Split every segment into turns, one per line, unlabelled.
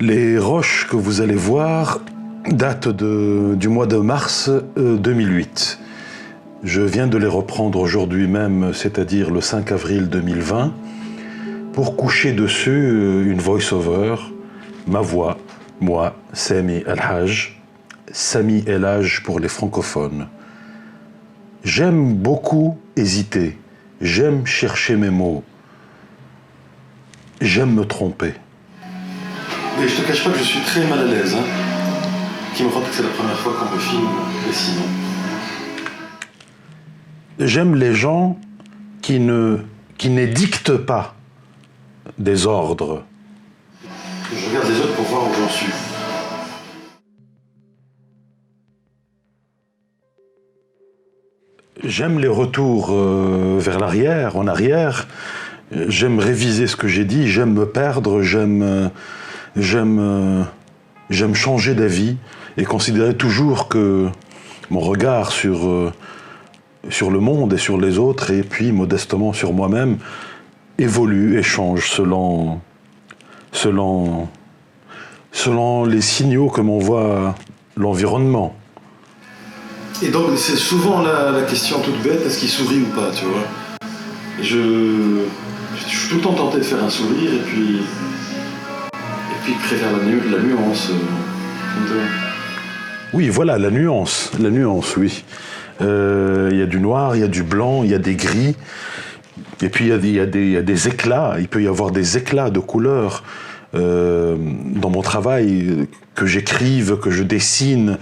Les roches que vous allez voir datent du mois de mars 2008. Je viens de les reprendre aujourd'hui même, c'est-à-dire le 5 avril 2020, pour coucher dessus une voice-over, ma voix, moi, Sami El-Haj, Sami El-Haj pour les francophones. J'aime beaucoup hésiter, j'aime chercher mes mots, j'aime me tromper.
Et je te cache pas que je suis très mal à l'aise, qui me rappelle que c'est la première fois qu'on me filme, et sinon.
J'aime les gens qui n'édictent pas des ordres.
Je regarde les autres pour voir où j'en suis.
J'aime les retours vers l'arrière, en arrière. J'aime réviser ce que j'ai dit, j'aime me perdre, j'aime changer d'avis et considérer toujours que mon regard sur le monde et sur les autres, et puis modestement sur moi-même, évolue et change selon les signaux que m'envoie l'environnement.
Et donc c'est souvent la question toute bête, est-ce qu'il sourit ou pas, tu vois. Je suis tout le temps tenté de faire un sourire et puis je préfère la nuance.
Oui, voilà, la nuance, oui. Il y a du noir, il y a du blanc, il y a des gris, et puis il y a des éclats, il peut y avoir des éclats de couleurs dans mon travail, que j'écrive, que je dessine,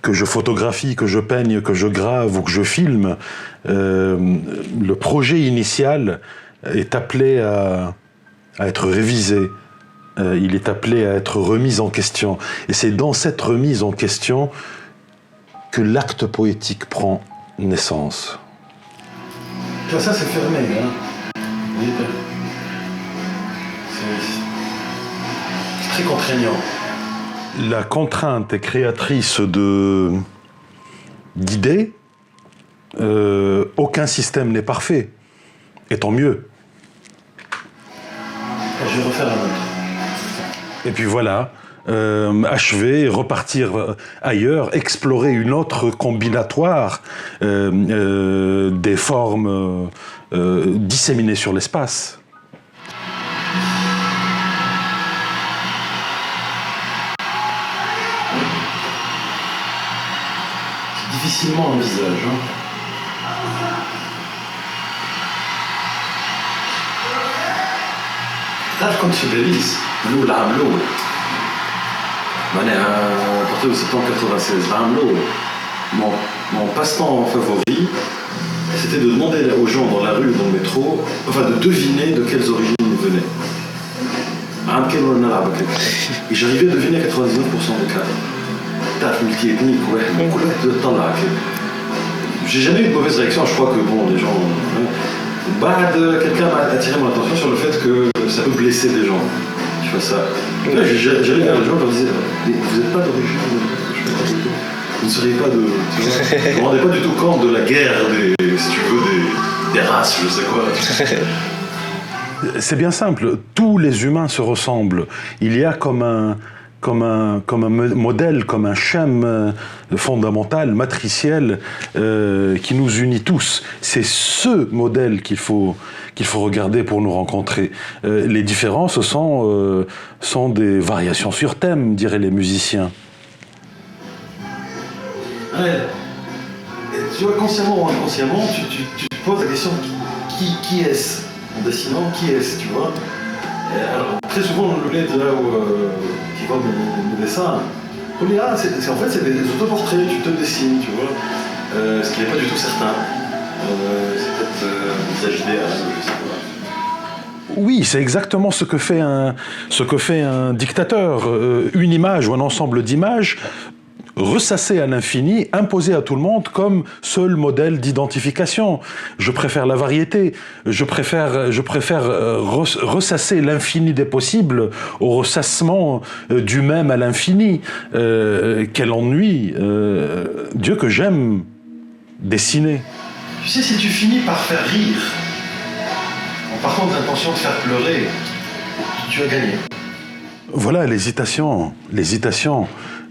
que je photographie, que je peigne, que je grave ou que je filme. Le projet initial est appelé à être révisé. Il est appelé à être remis en question. Et c'est dans cette remise en question que l'acte poétique prend naissance.
Ça, c'est fermé, hein. C'est très contraignant.
La contrainte est créatrice d'idées. Aucun système n'est parfait. Et tant mieux.
Je vais refaire un autre.
Et puis voilà, achever, repartir ailleurs, explorer une autre combinatoire des formes disséminées sur l'espace.
C'est difficilement un visage, hein. تعرف كنت في باريس من العام الأول معناها partir de septembre 96 العام الأول mon passe-temps favori c'était de demander aux gens dans la rue, dans le métro, enfin de deviner de quelles origines ils venaient. عام كامل وانا نلعب هكاك et j'arrivais à deviner 99% des cas. تعرف multi-ethnique واحد كل واحد تطلع هكاك. J'ai jamais eu de mauvaise réaction, je crois que bon les gens quelqu'un m'a attiré mon attention sur le fait que ça peut blesser des gens. Tu vois ça. J'allais vers les gens, je leur disais, vous n'êtes pas d'origine, vous ne seriez pas de. Tu vois, je ne me rendais pas du tout compte de la guerre si tu veux, des races, je sais quoi.
C'est bien simple, tous les humains se ressemblent. Il y a comme un modèle, comme un schème fondamental, matriciel, qui nous unit tous. C'est ce modèle qu'il faut regarder pour nous rencontrer. Les différences sont des variations sur thème, diraient les musiciens.
Ouais. Tu vois, consciemment ou inconsciemment, tu te poses la question qui est-ce en dessinant, qui est-ce, tu vois. Alors, très souvent, le lait de là où qui voit mes dessins, on dit en fait c'est des autoportraits, tu te dessines, tu vois, ce qui n'est pas du tout certain. C'est peut-être un visage idéal, je sais pas.
Oui, c'est exactement ce que fait un dictateur, une image ou un ensemble d'images ressassé à l'infini, imposé à tout le monde comme seul modèle d'identification. Je préfère la variété, je préfère ressasser l'infini des possibles au ressassement du même à l'infini. Quel ennui, Dieu que j'aime dessiner.
Tu sais, si tu finis par faire rire, en partant de l'intention de faire pleurer, tu as gagné.
Voilà, l'hésitation,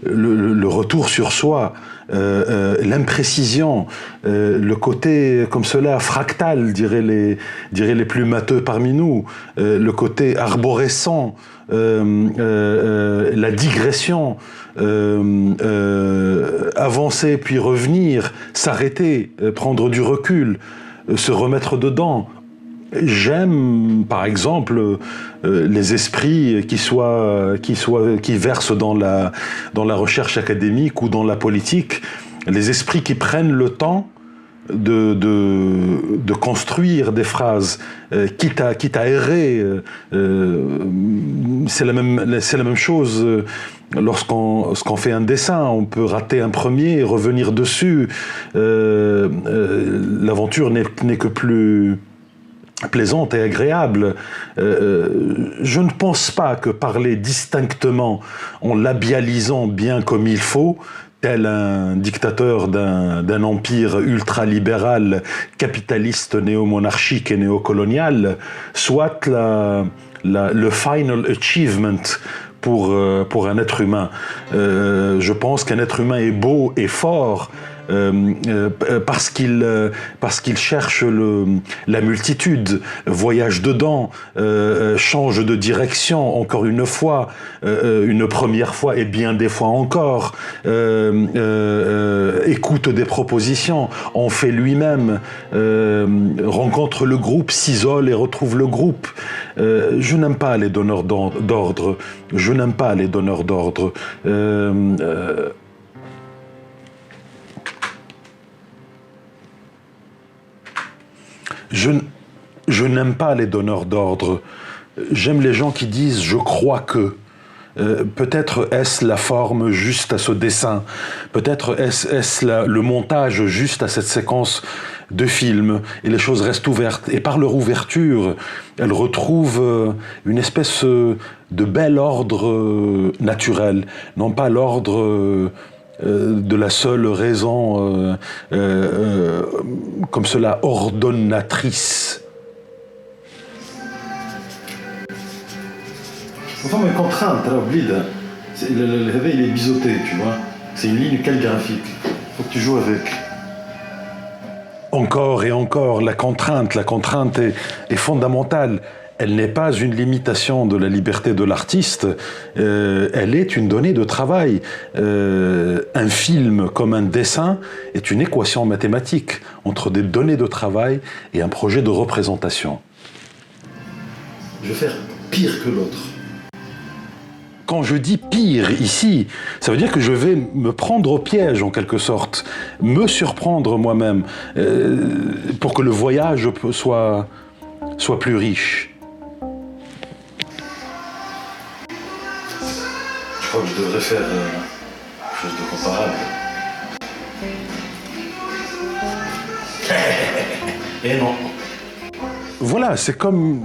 le retour sur soi, l'imprécision, le côté comme cela fractal, diraient les plus matheux parmi nous, le côté arborescent, la digression, avancer puis revenir, s'arrêter, prendre du recul, se remettre dedans. J'aime, par exemple, les esprits qui versent dans la recherche académique ou dans la politique, les esprits qui prennent le temps de construire des phrases, quitte à errer. C'est la même chose lorsqu'on fait un dessin. On peut rater un premier et revenir dessus. L'aventure n'est que plus plaisante et agréable. Je ne pense pas que parler distinctement en labialisant bien comme il faut, tel un dictateur d'un empire ultralibéral, capitaliste, néo-monarchique et néocolonial, soit le final achievement pour un être humain. Je pense qu'un être humain est beau et fort parce qu'il cherche la multitude, voyage dedans, change de direction encore une fois, une première fois et bien des fois encore, écoute des propositions, en fait lui-même, rencontre le groupe, s'isole et retrouve le groupe. Je n'aime pas les donneurs d'ordre. Je n'aime pas les donneurs d'ordre. Je n'aime pas les donneurs d'ordre. J'aime les gens qui disent « je crois que ». Peut-être est-ce la forme juste à ce dessin. Peut-être est-ce le montage juste à cette séquence de film. Et les choses restent ouvertes. Et par leur ouverture, elles retrouvent une espèce de bel ordre naturel. Non pas l'ordre de la seule raison comme cela ordonnatrice.
Enfin, mais contrainte, là, oublie, le réveil, il est biseauté, tu vois. C'est une ligne calligraphique. Faut que tu joues avec.
Encore et encore, la contrainte est fondamentale. Elle n'est pas une limitation de la liberté de l'artiste, elle est une donnée de travail. Un film comme un dessin est une équation mathématique entre des données de travail et un projet de représentation.
Je vais faire pire que l'autre.
Quand je dis pire ici, ça veut dire que je vais me prendre au piège en quelque sorte, me surprendre moi-même, pour que le voyage soit plus riche.
Je crois que je devrais faire quelque chose de comparable. Et non.
Voilà, c'est comme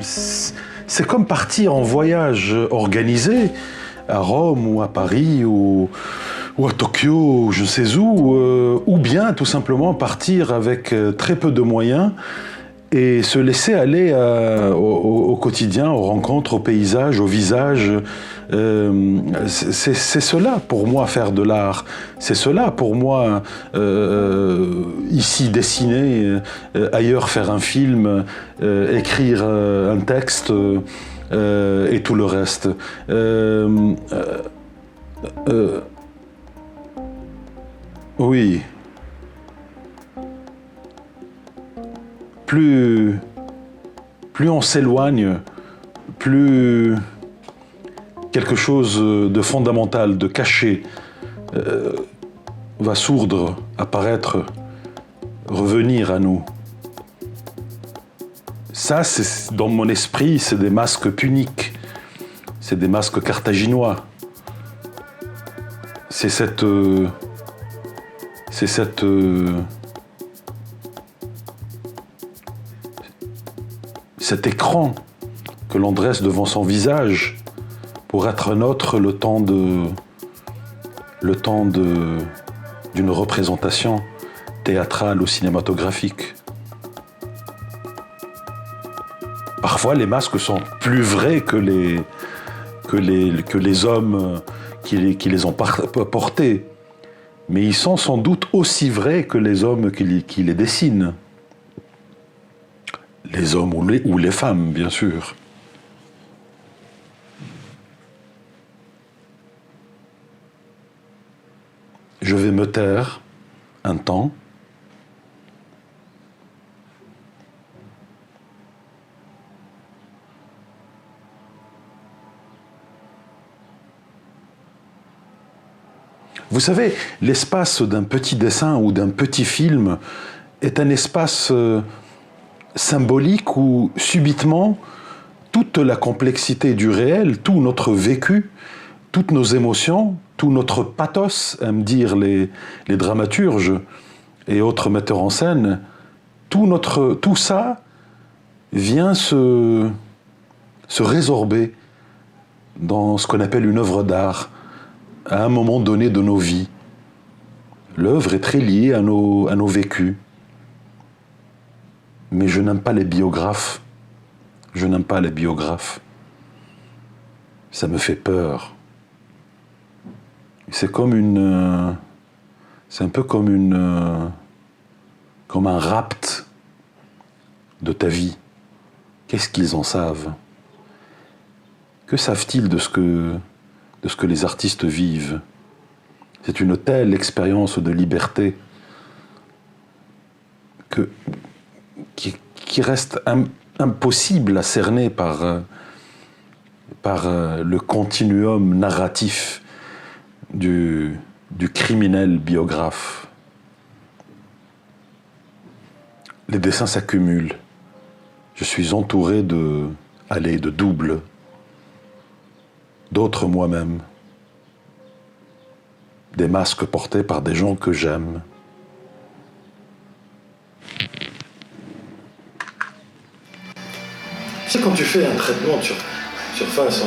partir en voyage organisé à Rome ou à Paris ou à Tokyo, je ne sais où, ou bien tout simplement partir avec très peu de moyens et se laisser aller au quotidien, aux rencontres, aux paysages, aux visages. C'est cela pour moi faire de l'art. C'est cela pour moi ici dessiner, ailleurs faire un film, écrire un texte et tout le reste. Oui. Plus on s'éloigne, plus quelque chose de fondamental, de caché, va sourdre, apparaître, revenir à nous. Ça, dans mon esprit, c'est des masques puniques, c'est des masques carthaginois. C'est cet écran que l'on dresse devant son visage pour être nôtre le temps d'une représentation théâtrale ou cinématographique. Parfois, les masques sont plus vrais que que les hommes qui les ont portés. Mais ils sont sans doute aussi vrais que les hommes qui les dessinent. Les hommes ou les femmes, bien sûr. Je vais me taire un temps. Vous savez, l'espace d'un petit dessin ou d'un petit film est un espace symbolique où, subitement, toute la complexité du réel, tout notre vécu, toutes nos émotions, tout notre pathos, aiment dire les dramaturges et autres metteurs en scène, tout ça vient se résorber dans ce qu'on appelle une œuvre d'art, à un moment donné de nos vies. L'œuvre est très liée à nos vécus. Mais je n'aime pas les biographes. Je n'aime pas les biographes. Ça me fait peur. C'est comme c'est un peu comme un rapt de ta vie. Qu'est-ce qu'ils en savent? Que savent-ils de ce que les artistes vivent? C'est une telle expérience de liberté qui reste impossible à cerner par le continuum narratif du criminel biographe. Les dessins s'accumulent. Je suis entouré de doubles, d'autres moi-même, des masques portés par des gens que j'aime.
Tu sais, quand tu fais un traitement de surface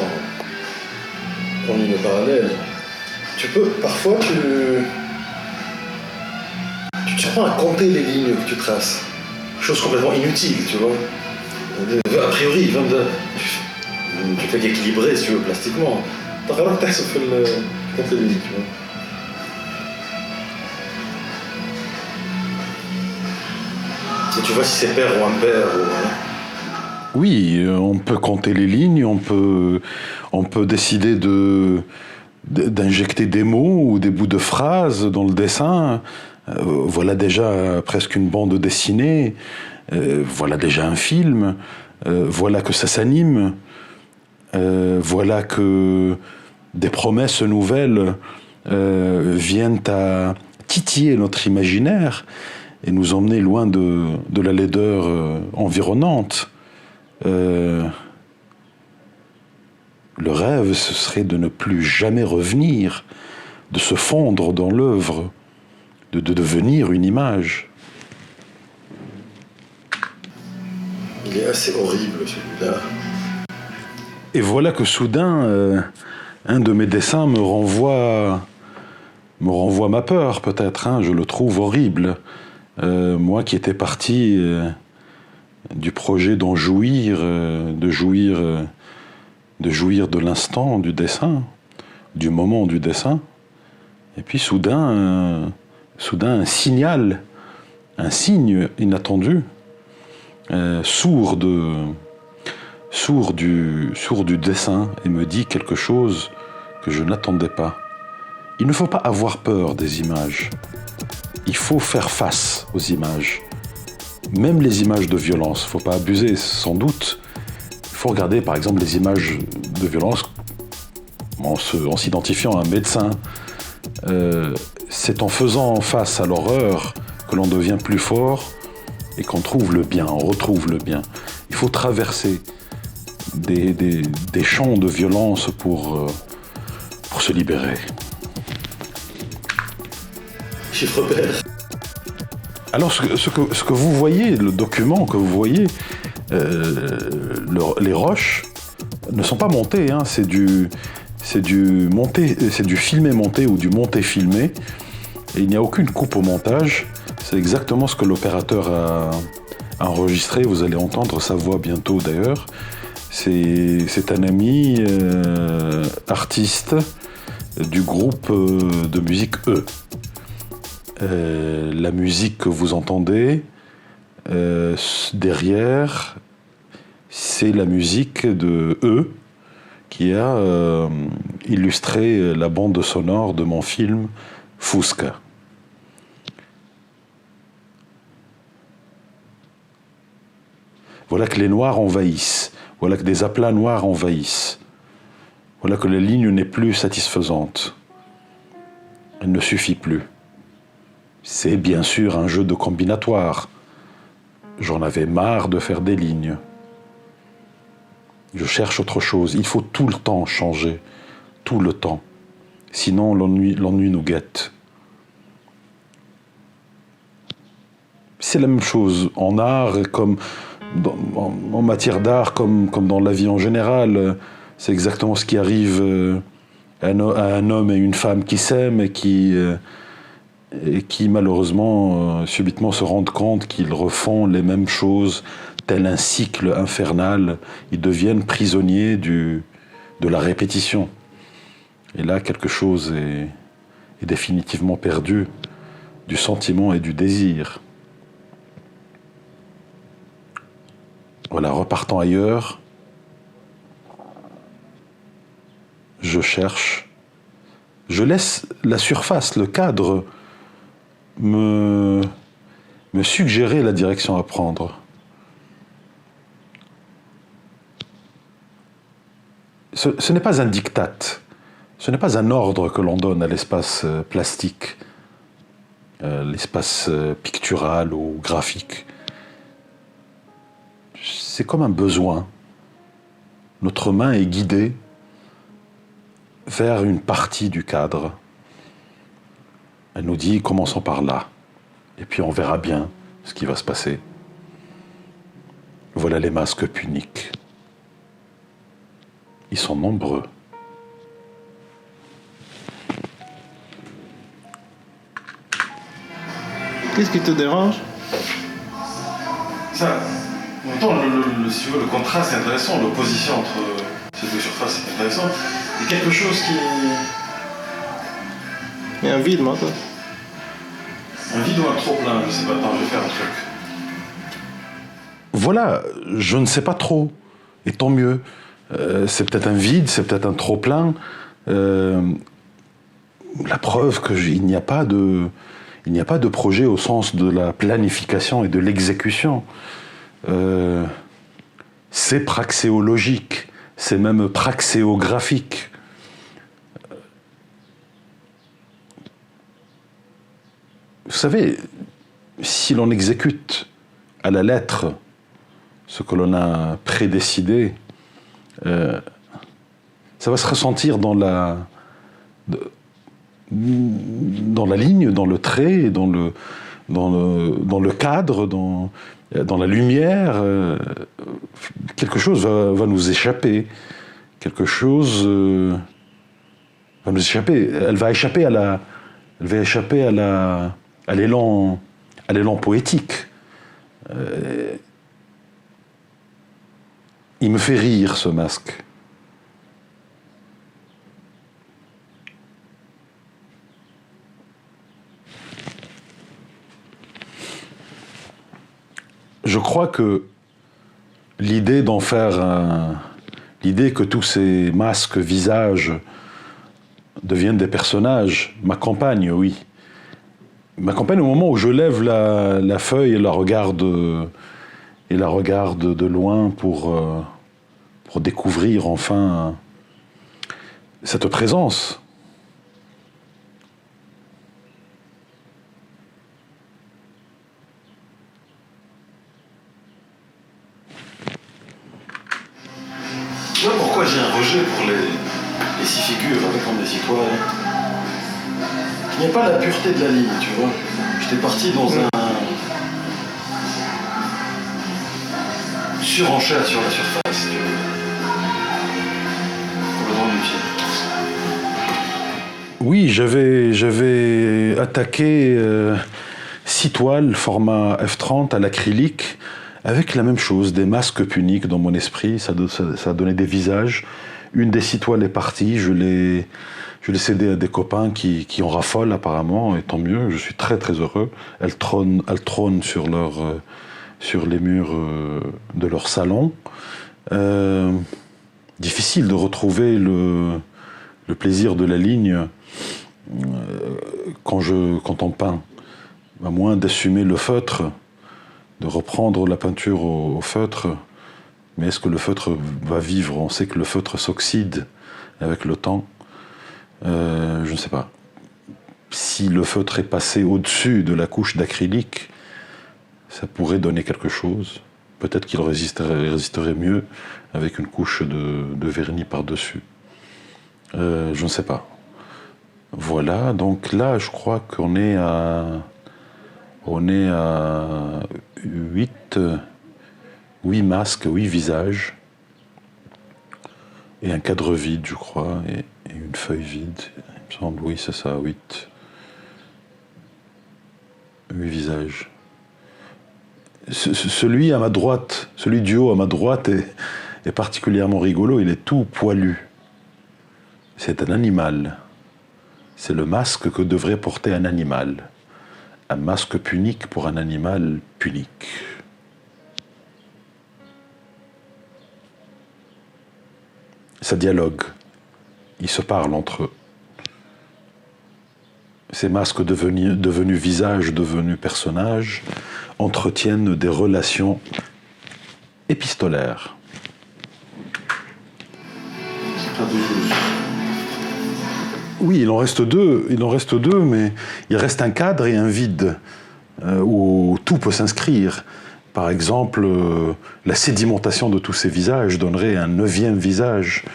en ligne parallèle, tu peux, parfois, tu te surprends à compter les lignes que tu traces. Chose complètement inutile, tu vois. A priori, tu fais qu'équilibrer, si tu veux, plastiquement. T'as vraiment que ça fait compter les lignes, tu vois. Et tu vois si c'est pair ou impair ou...
Oui, on peut compter les lignes, on peut décider d'injecter des mots ou des bouts de phrases dans le dessin. Voilà déjà presque une bande dessinée. Voilà déjà un film. Voilà que ça s'anime. Voilà que des promesses nouvelles viennent à titiller notre imaginaire et nous emmener loin de la laideur environnante. Le rêve, ce serait de ne plus jamais revenir, de se fondre dans l'œuvre, de devenir une image.
Il est assez horrible, celui-là.
Et voilà que soudain, un de mes dessins me renvoie ma peur, peut-être. Hein, je le trouve horrible. Moi qui étais parti du projet d'en jouir, de jouir de l'instant du dessin, du moment du dessin. Et puis soudain un signe inattendu, sourd du dessin et me dit quelque chose que je n'attendais pas. Il ne faut pas avoir peur des images. Il faut faire face aux images. Même les images de violence, il ne faut pas abuser, sans doute. Il faut regarder par exemple les images de violence en s'identifiant à un médecin. C'est en faisant face à l'horreur que l'on devient plus fort et qu'on trouve le bien, on retrouve le bien. Il faut traverser des champs de violence pour se libérer.
Chiffre pair.
Alors ce que vous voyez, le document que vous voyez, les roches ne sont pas montées, hein, c'est du filmé monté ou du monté filmé. Et il n'y a aucune coupe au montage. C'est exactement ce que l'opérateur a enregistré. Vous allez entendre sa voix bientôt d'ailleurs. C'est un ami artiste du groupe de musique E. La musique que vous entendez derrière, c'est la musique de E qui a illustré la bande sonore de mon film Fusca. Voilà que les noirs envahissent, voilà que des aplats noirs envahissent, voilà que la ligne n'est plus satisfaisante. Elle ne suffit plus. C'est bien sûr un jeu de combinatoire. J'en avais marre de faire des lignes. Je cherche autre chose. Il faut tout le temps changer, tout le temps. Sinon, l'ennui nous guette. C'est la même chose en art, comme en matière d'art, comme dans la vie en général. C'est exactement ce qui arrive à un homme et une femme qui s'aiment et qui malheureusement, subitement se rendent compte qu'ils refont les mêmes choses, tel un cycle infernal. Ils deviennent prisonniers de la répétition. Et là, quelque chose est définitivement perdu, du sentiment et du désir. Voilà, repartant ailleurs, je cherche, je laisse la surface, le cadre, me suggérer la direction à prendre. Ce n'est pas un diktat, ce n'est pas un ordre que l'on donne à l'espace plastique, l'espace pictural ou graphique. C'est comme un besoin. Notre main est guidée vers une partie du cadre. Elle nous dit, commençons par là. Et puis on verra bien ce qui va se passer. Voilà les masques puniques. Ils sont nombreux.
Qu'est-ce qui te dérange?
Ça, en même temps, si tu veux, le contraste est intéressant, l'opposition entre ces deux surfaces est intéressant. Il y a quelque chose qui...
Il y a un vide, moi, toi.
Un vide ou un trop-plein, je sais pas, attends, je vais faire un truc.
Voilà, je ne sais pas trop, et tant mieux. C'est peut-être un vide, c'est peut-être un trop-plein. La preuve qu'il n'y a pas de projet au sens de la planification et de l'exécution. C'est praxéologique, c'est même praxéographique. Vous savez, si l'on exécute à la lettre ce que l'on a prédécidé, ça va se ressentir dans la ligne, dans le trait, dans le cadre, dans la lumière. Quelque chose va nous échapper. Quelque chose va nous échapper. Elle va échapper à l'élan poétique. Il me fait rire, ce masque. Je crois que l'idée d'en faire l'idée que tous ces masques, visages deviennent des personnages m'accompagne, oui. M'accompagne au moment où je lève la feuille et la regarde de loin pour découvrir enfin cette présence.
Tu vois pourquoi j'ai un rejet pour les six figures avec comme des citoyens. Il n'y a pas la pureté de la ligne, tu vois. J'étais parti dans un surenchère sur la surface, tu vois. Complètement inutile.
Oui, j'avais attaqué 6 toiles format F30 à l'acrylique Avec la même chose, des masques puniques dans mon esprit, ça a donné des visages. Une des 6 toiles est partie, je l'ai cédée à des copains qui en raffolent apparemment, et tant mieux, je suis très très heureux. Elle trône sur les murs de leur salon. Difficile de retrouver le plaisir de la ligne quand on peint, à moins d'assumer le feutre, de reprendre la peinture au feutre. Mais est-ce que le feutre va vivre? On sait que le feutre s'oxyde avec le temps. Je ne sais pas. Si le feutre est passé au-dessus de la couche d'acrylique, ça pourrait donner quelque chose. Peut-être qu'il résisterait mieux avec une couche de vernis par-dessus. Je ne sais pas. Voilà, donc là, je crois qu'on est à 8 masques, 8 visages, et un cadre vide, je crois, et une feuille vide. Il me semble, oui, c'est ça, 8 visages. Celui à ma droite, celui du haut à ma droite est particulièrement rigolo, il est tout poilu. C'est un animal. C'est le masque que devrait porter un animal. Un masque punique pour un animal punique. Ça dialogue. Ils se parlent entre eux. Ces masques devenus visages, devenus personnages, entretiennent des relations épistolaires. Oui, il en reste deux, mais il reste un cadre et un vide où tout peut s'inscrire. Par exemple, la sédimentation de tous ces visages donnerait un 9e visage.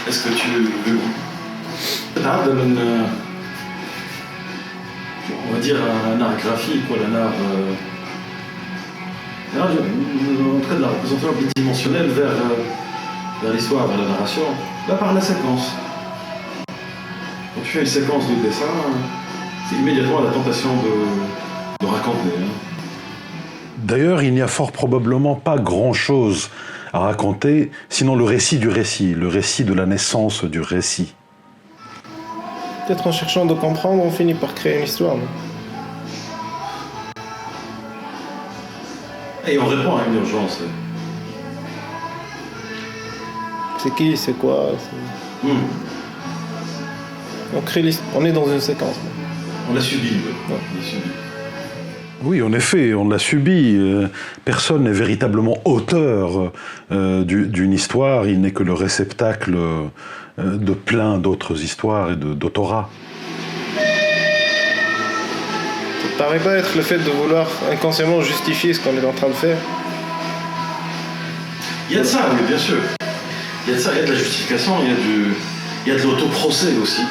Est-ce que tu veux... on va dire un art graphique ou un art... en train de la représentation bidimensionnelle vers l'histoire, vers la narration, là par la séquence. Quand tu fais une séquence de dessin, c'est immédiatement la tentation de raconter.
D'ailleurs, il n'y a fort probablement pas grand-chose à raconter, sinon le récit du récit, le récit de la naissance du récit.
Peut-être en cherchant de comprendre, on finit par créer une histoire, non?
Et on répond à une urgence.
C'est qui, c'est quoi On crée l'histoire. On est dans une séquence.
On l'a subi.
Ouais.
On l'a subi.
Oui, en effet, on l'a subi. Personne n'est véritablement auteur d'une histoire. Il n'est que le réceptacle de plein d'autres histoires et d'autorat.
Ça te paraît pas être le fait de vouloir inconsciemment justifier ce qu'on est en train de faire?
Il y a de ça, oui, bien sûr. Il y a de ça, il y a de la justification, il y a de l'autoprocès aussi.